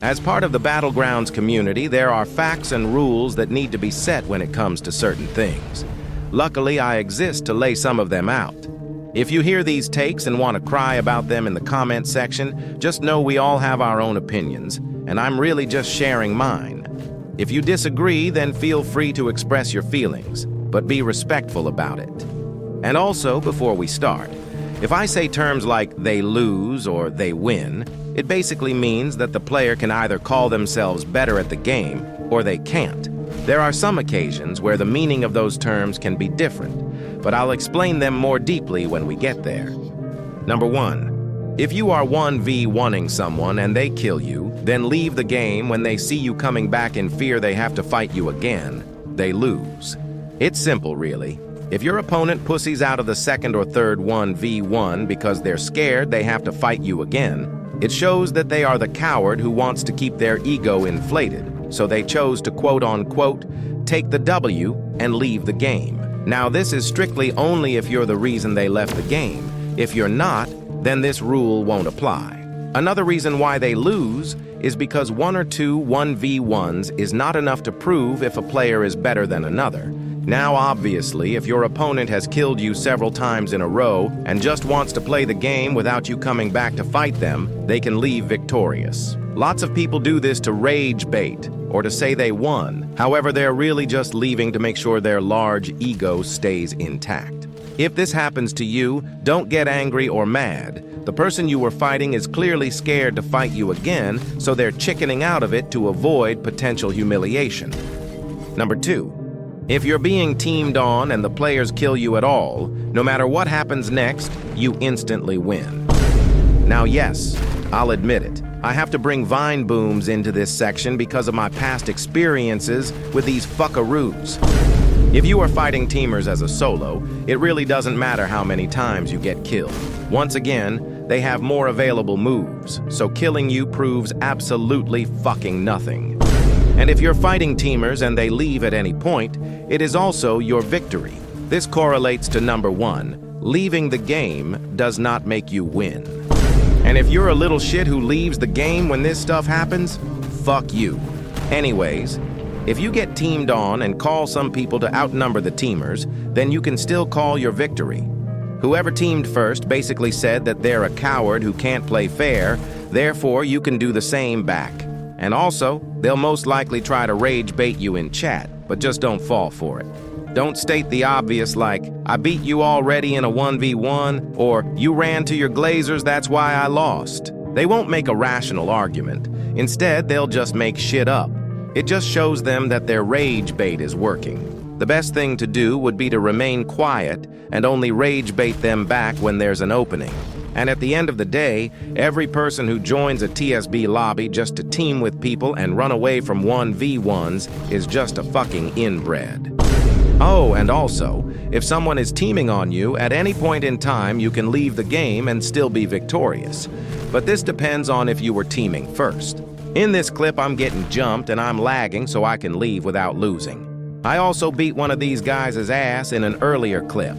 As part of the Battlegrounds community, there are facts and rules that need to be set when it comes to certain things. Luckily, I exist to lay some of them out. If you hear these takes and want to cry about them in the comment section, just know we all have our own opinions, and I'm really just sharing mine. If you disagree, then feel free to express your feelings, but be respectful about it. And also, before we start, if I say terms like they lose or they win, it basically means that the player can either call themselves better at the game or they can't. There are some occasions where the meaning of those terms can be different, but I'll explain them more deeply when we get there. Number 1. If you are 1v1ing someone and they kill you, then leave the game when they see you coming back in fear they have to fight you again, they lose. It's simple, really. If your opponent pussies out of the second or third 1v1 because they're scared they have to fight you again, it shows that they are the coward who wants to keep their ego inflated, so they chose to quote-unquote take the W and leave the game. Now, this is strictly only if you're the reason they left the game. If you're not, then this rule won't apply. Another reason why they lose is because 1 or 2 1v1s is not enough to prove if a player is better than another. Now, obviously, if your opponent has killed you several times in a row and just wants to play the game without you coming back to fight them, they can leave victorious. Lots of people do this to rage bait or to say they won. However, they're really just leaving to make sure their large ego stays intact. If this happens to you, don't get angry or mad. The person you were fighting is clearly scared to fight you again, so they're chickening out of it to avoid potential humiliation. Number 2. If you're being teamed on and the players kill you at all, no matter what happens next, you instantly win. Now, yes, I'll admit it. I have to bring vine booms into this section because of my past experiences with these fuckaroos. If you are fighting teamers as a solo, it really doesn't matter how many times you get killed. Once again, they have more available moves, so killing you proves absolutely fucking nothing. And if you're fighting teamers and they leave at any point, it is also your victory. This correlates to number 1. Leaving the game does not make you win. And if you're a little shit who leaves the game when this stuff happens, fuck you. Anyways, if you get teamed on and call some people to outnumber the teamers, then you can still call your victory. Whoever teamed first basically said that they're a coward who can't play fair, therefore you can do the same back. And also, they'll most likely try to rage bait you in chat, but just don't fall for it. Don't state the obvious like, I beat you already in a 1v1, or you ran to your glazers, that's why I lost. They won't make a rational argument. Instead, they'll just make shit up. It just shows them that their rage bait is working. The best thing to do would be to remain quiet and only rage bait them back when there's an opening. And at the end of the day, every person who joins a TSB lobby just to team with people and run away from 1v1s is just a fucking inbred. Oh, and also, if someone is teaming on you, at any point in time you can leave the game and still be victorious. But this depends on if you were teaming first. In this clip, I'm getting jumped and I'm lagging so I can leave without losing. I also beat one of these guys' ass in an earlier clip.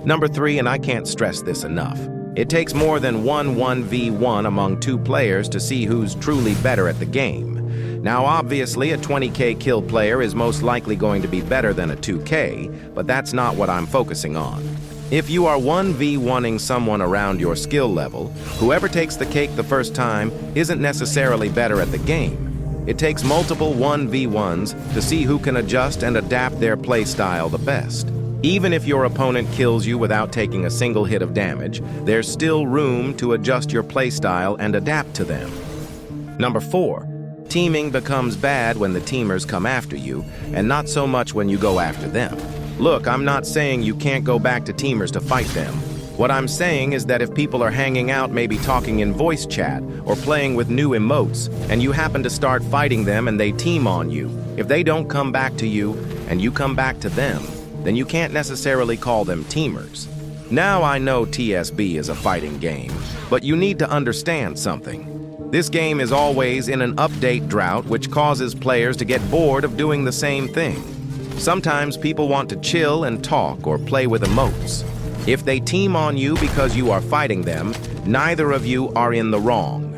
Number 3, and I can't stress this enough. It takes more than 1v1 among 2 players to see who's truly better at the game. Now, obviously, a 20k kill player is most likely going to be better than a 2k, but that's not what I'm focusing on. If you are 1v1ing someone around your skill level, whoever takes the cake the first time isn't necessarily better at the game. It takes multiple 1v1s to see who can adjust and adapt their playstyle the best. Even if your opponent kills you without taking a single hit of damage, there's still room to adjust your playstyle and adapt to them. Number 4. Teaming becomes bad when the teamers come after you, and not so much when you go after them. Look, I'm not saying you can't go back to teamers to fight them. What I'm saying is that if people are hanging out, maybe talking in voice chat or playing with new emotes, and you happen to start fighting them and they team on you, if they don't come back to you and you come back to them, then you can't necessarily call them teamers. Now, I know TSB is a fighting game, but you need to understand something. This game is always in an update drought, which causes players to get bored of doing the same thing. Sometimes people want to chill and talk or play with emotes. If they team on you because you are fighting them, neither of you are in the wrong.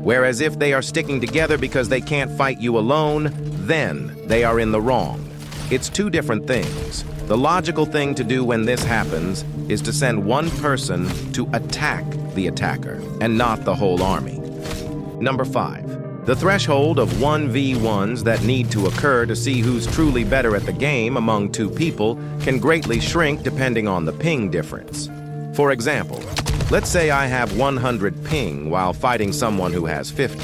Whereas if they are sticking together because they can't fight you alone, then they are in the wrong. It's two different things. The logical thing to do when this happens is to send one person to attack the attacker, and not the whole army. Number 5. The threshold of 1v1s that need to occur to see who's truly better at the game among two people can greatly shrink depending on the ping difference. For example, let's say I have 100 ping while fighting someone who has 50.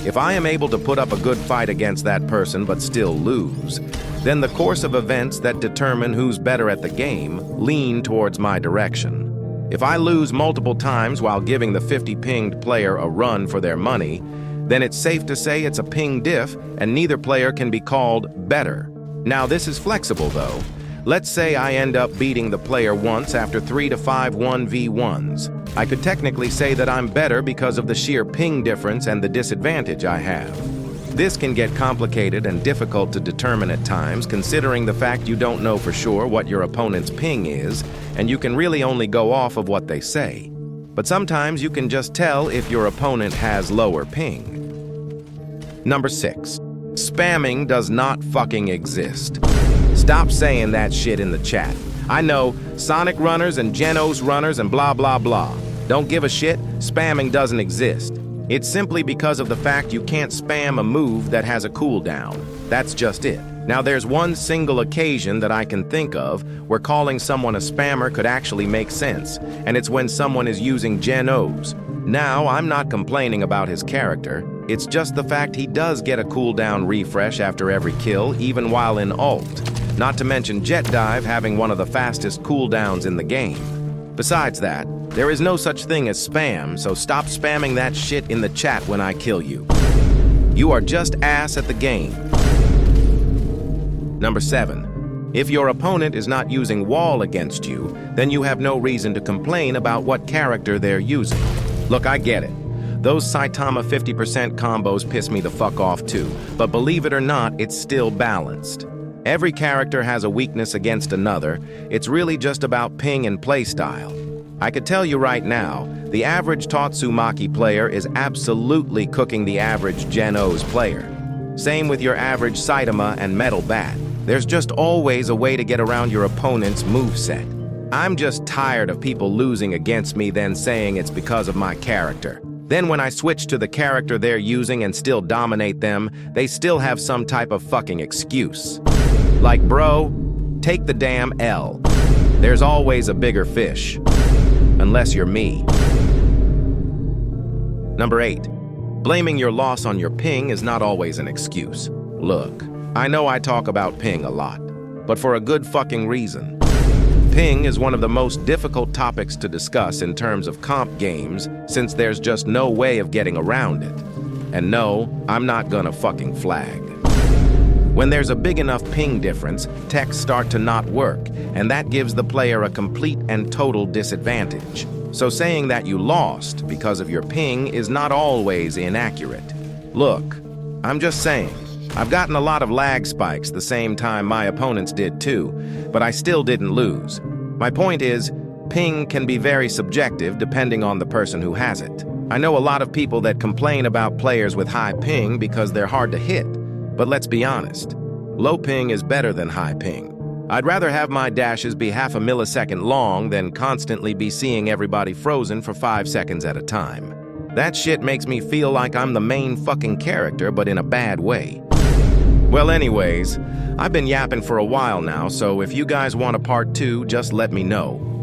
If I am able to put up a good fight against that person but still lose, then the course of events that determine who's better at the game lean towards my direction. If I lose multiple times while giving the 50-pinged player a run for their money, then it's safe to say it's a ping diff and neither player can be called better. Now this is flexible though. Let's say I end up beating the player once after 3 to 5 1v1s. I could technically say that I'm better because of the sheer ping difference and the disadvantage I have. This can get complicated and difficult to determine at times, considering the fact you don't know for sure what your opponent's ping is, and you can really only go off of what they say. But sometimes you can just tell if your opponent has lower ping. Number 6. Spamming does not fucking exist. Stop saying that shit in the chat. I know Sonic runners and Genos runners and blah blah blah. Don't give a shit, spamming doesn't exist. It's simply because of the fact you can't spam a move that has a cooldown. That's just it. Now there's one single occasion that I can think of where calling someone a spammer could actually make sense, and it's when someone is using Genos. Now, I'm not complaining about his character. It's just the fact he does get a cooldown refresh after every kill, even while in ult. Not to mention Jet Dive having one of the fastest cooldowns in the game. Besides that, there is no such thing as spam, so stop spamming that shit in the chat when I kill you. You are just ass at the game. Number 7. If your opponent is not using wall against you, then you have no reason to complain about what character they're using. Look, I get it. Those Saitama 50% combos piss me the fuck off too, but believe it or not, it's still balanced. Every character has a weakness against another. It's really just about ping and playstyle. I could tell you right now, the average Tatsumaki player is absolutely cooking the average Genos player. Same with your average Saitama and Metal Bat. There's just always a way to get around your opponent's moveset. I'm just tired of people losing against me then saying it's because of my character. Then when I switch to the character they're using and still dominate them, they still have some type of fucking excuse. Like, bro, take the damn L. There's always a bigger fish. Unless you're me. Number 8. Blaming your loss on your ping is not always an excuse. Look, I know I talk about ping a lot, but for a good fucking reason. Ping is one of the most difficult topics to discuss in terms of comp games, since there's just no way of getting around it. And no, I'm not gonna fucking flag. When there's a big enough ping difference, techs start to not work, and that gives the player a complete and total disadvantage. So saying that you lost because of your ping is not always inaccurate. Look, I'm just saying, I've gotten a lot of lag spikes the same time my opponents did too, but I still didn't lose. My point is, ping can be very subjective depending on the person who has it. I know a lot of people that complain about players with high ping because they're hard to hit, but let's be honest, low ping is better than high ping. I'd rather have my dashes be half a millisecond long than constantly be seeing everybody frozen for 5 seconds at a time. That shit makes me feel like I'm the main fucking character, but in a bad way. Well, anyways, I've been yapping for a while now, so if you guys want a part 2, just let me know.